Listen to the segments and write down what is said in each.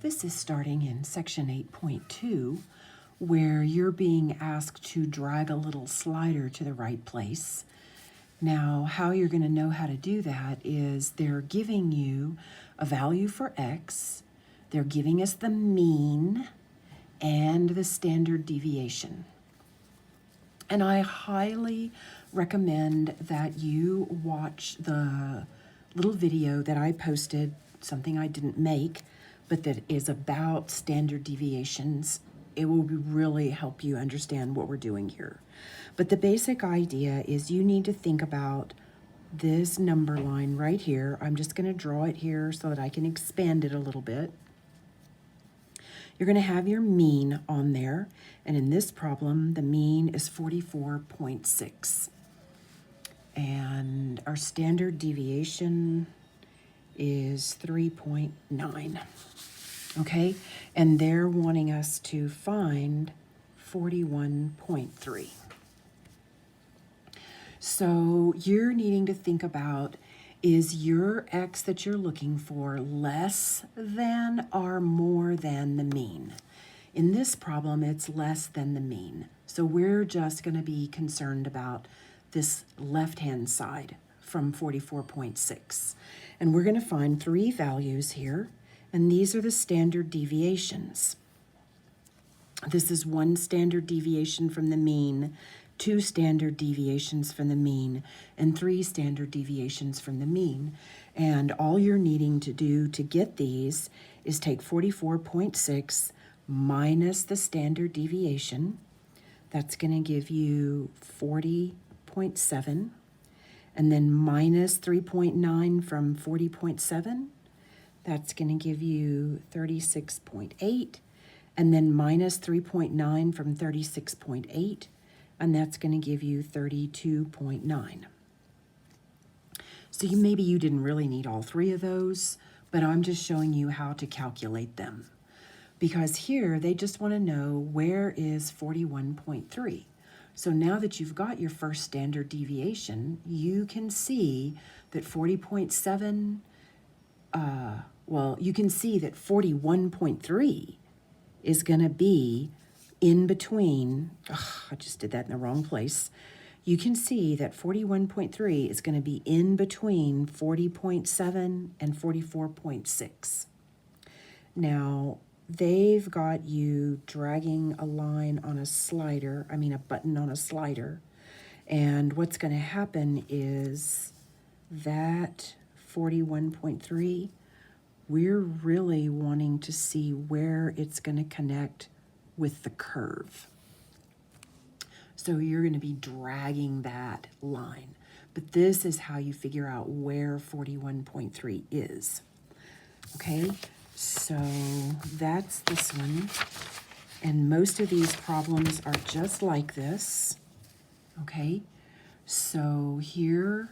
This is starting in section 8.2, where you're being asked to drag a little slider to the right place. Now, how you're going to know how to do that is they're giving you a value for x, they're giving us the mean and the standard deviation. And I highly recommend that you watch the little video that I posted, something I didn't make, but that is about standard deviations. It will really help you understand what we're doing here. But the basic idea is you need to think about this number line right here. I'm just going to draw it here so that I can expand it a little bit. You're going to have your mean on there, and in this problem, the mean is 44.6. And our standard deviation is 3.9. Okay, and they're wanting us to find 41.3. So you're needing to think about, is your x that you're looking for less than or more than the mean? In this problem, it's less than the mean. So we're just going to be concerned about this left-hand side from 44.6. And we're going to find three values here, and these are the standard deviations. This is one standard deviation from the mean, two standard deviations from the mean, and three standard deviations from the mean. And all you're needing to do to get these is take 44.6 minus the standard deviation. That's going to give you 40.7. And then minus 3.9 from 40.7. That's going to give you 36.8. And then minus 3.9 from 36.8. And that's going to give you 32.9. So maybe you didn't really need all three of those, but I'm just showing you how to calculate them. Because here, they just want to know where is 41.3. So now that you've got your first standard deviation, you can see that 40.7, you can see that 41.3 is going to be in between, I just did that in the wrong place. You can see that 41.3 is going to be in between 40.7 and 44.6. Now, they've got you dragging a line on a slider, a button on a slider. And what's going to happen is that 41.3, we're really wanting to see where it's going to connect with the curve. So you're going to be dragging that line. But this is how you figure out where 41.3 is. Okay, so that's this one. And most of these problems are just like this. Okay, so here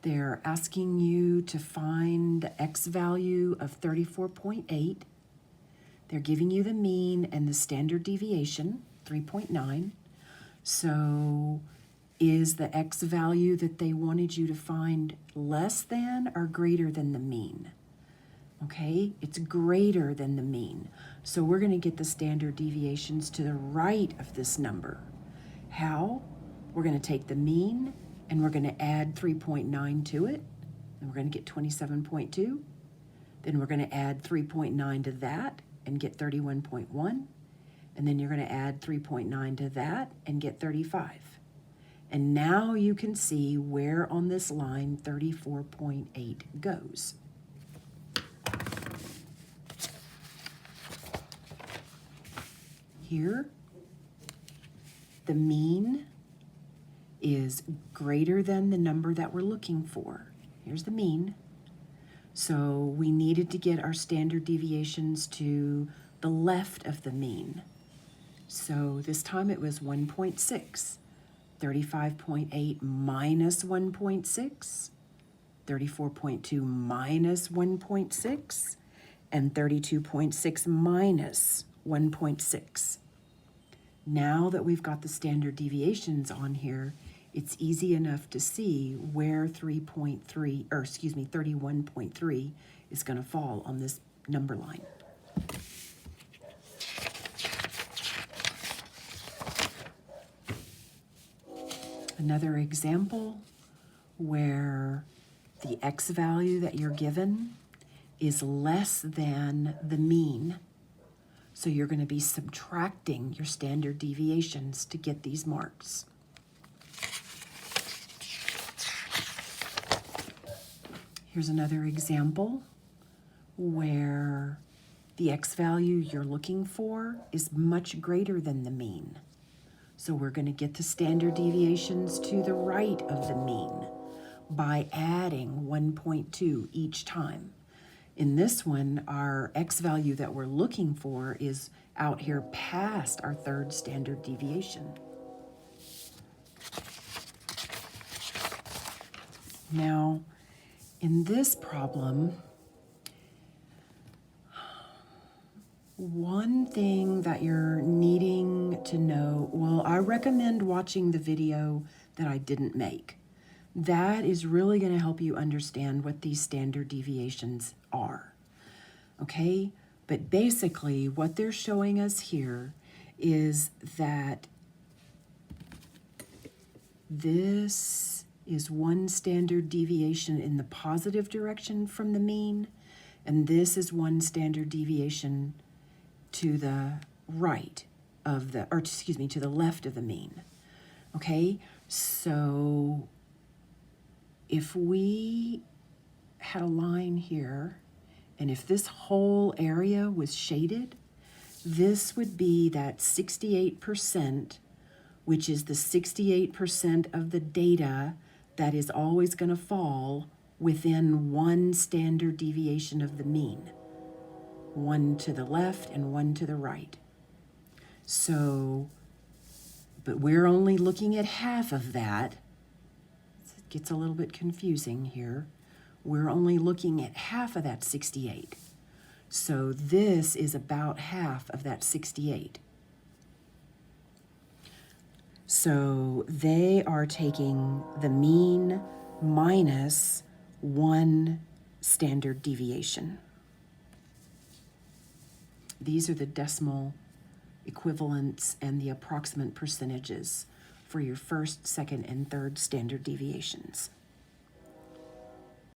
they're asking you to find the x value of 34.8. They're giving you the mean and the standard deviation, 3.9. So is the x value that they wanted you to find less than or greater than the mean? Okay, it's greater than the mean. So we're going to get the standard deviations to the right of this number. How? We're going to take the mean and we're going to add 3.9 to it. And we're going to get 27.2. Then we're going to add 3.9 to that and get 31.1, and then you're going to add 3.9 to that and get 35. And now you can see where on this line 34.8 goes. Here, the mean is greater than the number that we're looking for. Here's the mean. So we needed to get our standard deviations to the left of the mean. So this time it was 1.6. 35.8 minus 1.6. 34.2 minus 1.6. And 32.6 minus 1.6. Now that we've got the standard deviations on here, it's easy enough to see where 31.3 is going to fall on this number line. Another example where the x value that you're given is less than the mean. So you're going to be subtracting your standard deviations to get these marks. Here's another example where the x value you're looking for is much greater than the mean. So we're going to get the standard deviations to the right of the mean by adding 1.2 each time. In this one, our x value that we're looking for is out here past our third standard deviation. Now, in this problem, one thing that you're needing to know, well, I recommend watching the video that I didn't make. That is really going to help you understand what these standard deviations are. Okay? But basically, what they're showing us here is that this is one standard deviation in the positive direction from the mean, and this is one standard deviation to the right of the, or excuse me, to the left of the mean. Okay? So if we had a line here, and if this whole area was shaded, this would be that 68%, which is the 68% of the data that is always going to fall within one standard deviation of the mean. One to the left and one to the right. So, but we're only looking at half of that. It gets a little bit confusing here. We're only looking at half of that 68. So this is about half of that 68. So they are taking the mean minus one standard deviation. These are the decimal equivalents and the approximate percentages for your first, second, and third standard deviations.